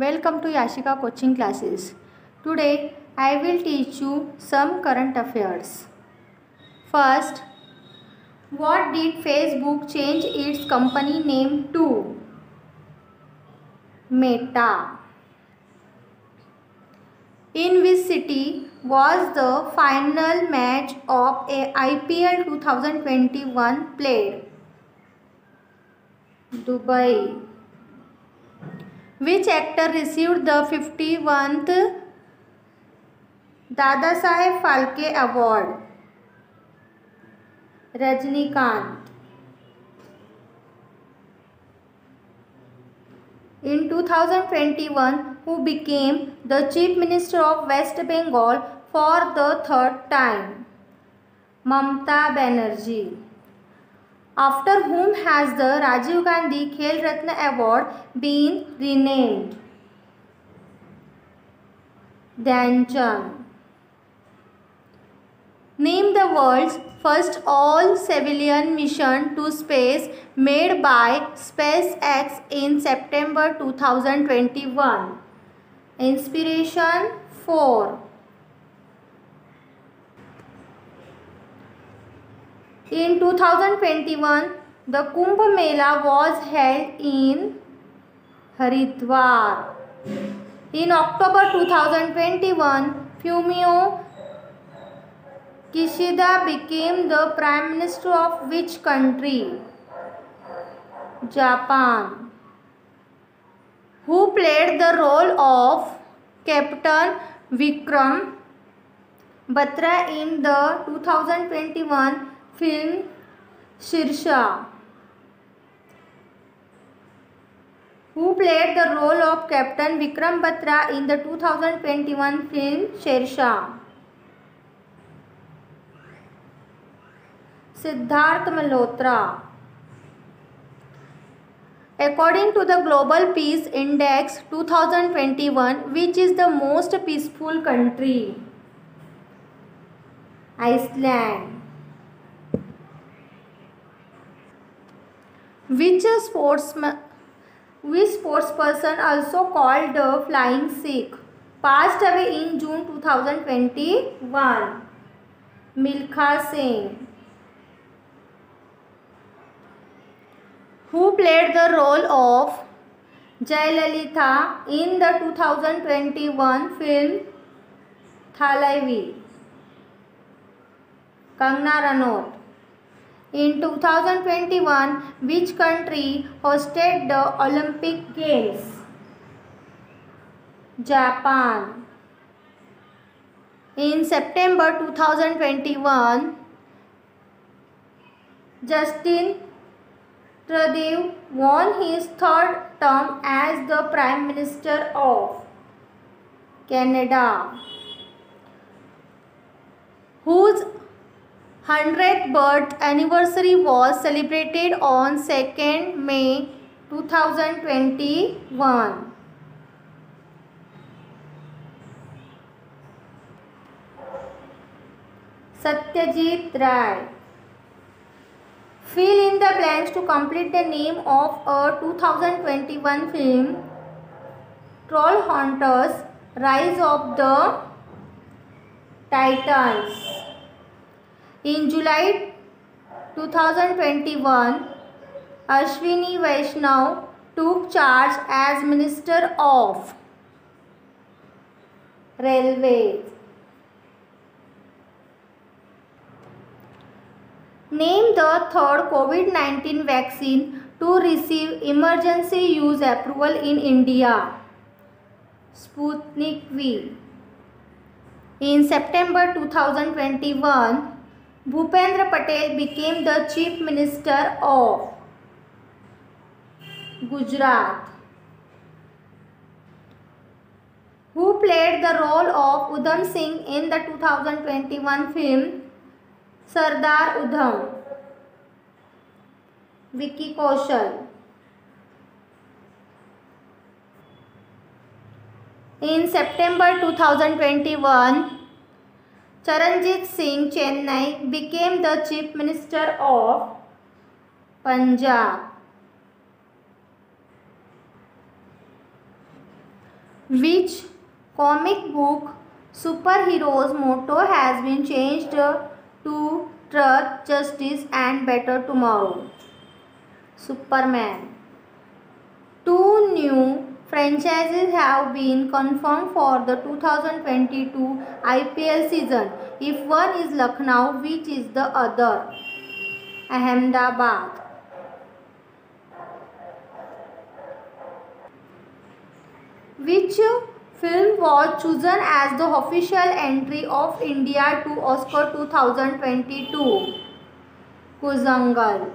Welcome to Yashika coaching classes. Today I will teach you some current affairs. First, what did Facebook change its company name to? Meta. In which city was the final match of IPL 2021 played? Dubai. Which actor received the 51st Dadasaheb Phalke Award? Rajnikant. In 2021, who became the Chief Minister of West Bengal for the third time? Mamata Banerjee. After whom has the Rajiv Gandhi Khel Ratna Award been renamed? Dhyan Chand. Name the world's first all-civilian mission to space made by SpaceX in September 2021. Inspiration 4. In 2021, the Kumbh Mela was held in Haridwar. In October 2021, Fumio Kishida became the Prime Minister of which country? Japan. Who played the role of Captain Vikram Batra in the 2021 film Shershaah? Who played the role of Captain Vikram Batra in the 2021 film Shershaah? Siddharth Malhotra. According to the Global Peace Index 2021, which is the most peaceful country? Iceland. Which sportsperson, also called the Flying Sikh, passed away in June 2021? Milkha Singh. Who played the role of Jayalalitha in the 2021 film Thalaivi? Kangana Ranaut. In 2021, which country hosted the Olympic Games? Japan. In September 2021, Justin Trudeau won his third term as the Prime Minister of Canada, whose 100th birth anniversary was celebrated on 2nd May 2021. Satyajit Ray. Fill in the blanks to complete the name of a 2021 film Trollhunters: Rise of the Titans. In July 2021, Ashwini Vaishnaw took charge as Minister of Railways. Name the third COVID-19 vaccine to receive emergency use approval in India. Sputnik V. In September 2021, Bhupendra Patel became the Chief Minister of Gujarat. Who played the role of Udham Singh in the 2021 film Sardar Udham? Vicky Kaushal. In September 2021, Charanjit Singh Chennai became the Chief Minister of Punjab. Which comic book superhero's motto has been changed to Truth, Justice and Better Tomorrow? Superman. Two new franchises have been confirmed for the 2022 IPL season. If one is Lucknow, which is the other? Ahmedabad. Which film was chosen as the official entry of India to Oscar 2022? Kuzangal.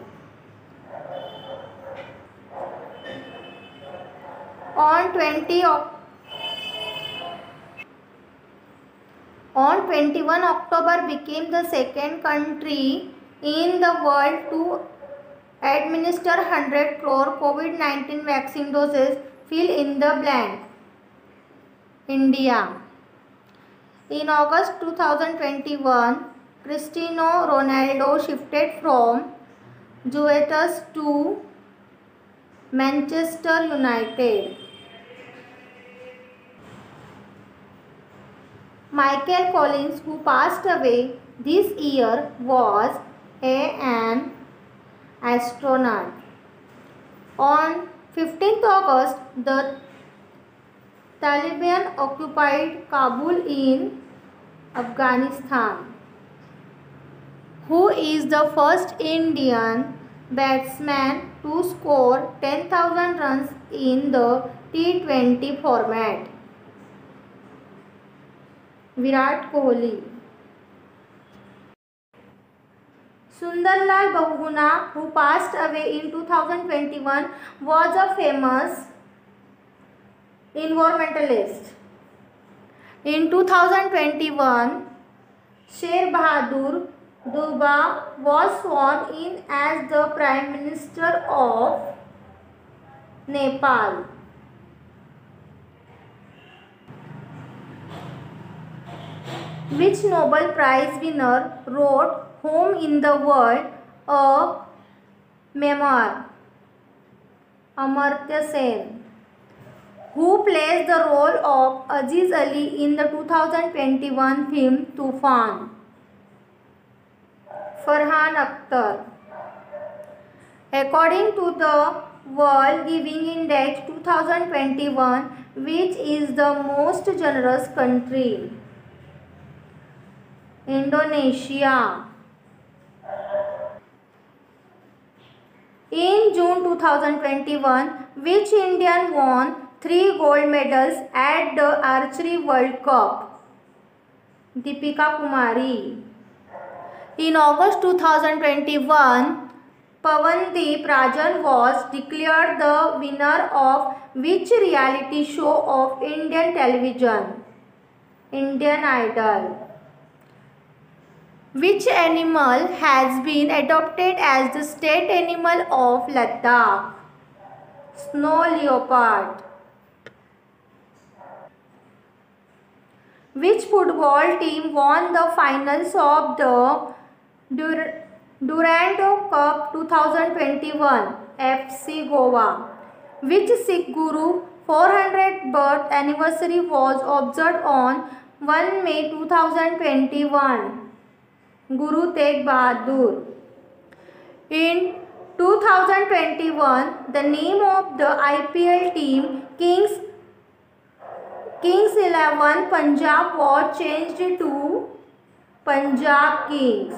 On 21 October became the second country in the world to administer 100 crore COVID-19 vaccine doses. Fill in the blank. India. In August 2021, Cristiano Ronaldo shifted from Juventus to Manchester United. Michael Collins, who passed away this year, was an astronaut. On 15th August, the Taliban occupied Kabul in Afghanistan. Who is the first Indian batsman to score 10,000 runs in the T20 format? Virat Kohli. Sundarlal Bahuguna, who passed away in 2021, was a famous environmentalist. In 2021, Sher Bahadur Dubba was sworn in as the Prime Minister of Nepal. Which Nobel Prize winner wrote Home in the World, a memoir? Amartya Sen. Who plays the role of Aziz Ali in the 2021 film Tufan? Farhan Akhtar. According to the World Giving Index 2021, which is the most generous country? Indonesia. In June 2021, which Indian won 3 gold medals at the Archery World Cup? Deepika Kumari. In August 2021, Pawandeep Rajan was declared the winner of which reality show of Indian television? Indian Idol. Which animal has been adopted as the state animal of Ladakh? Snow leopard. Which football team won the finals of the Durand Cup 2021? FC Goa. Which Sikh Guru 400th birth anniversary was observed on 1 May 2021? Guru Tegh Bahadur. In 2021, the name of the IPL team Kings 11 Punjab was changed to Punjab Kings.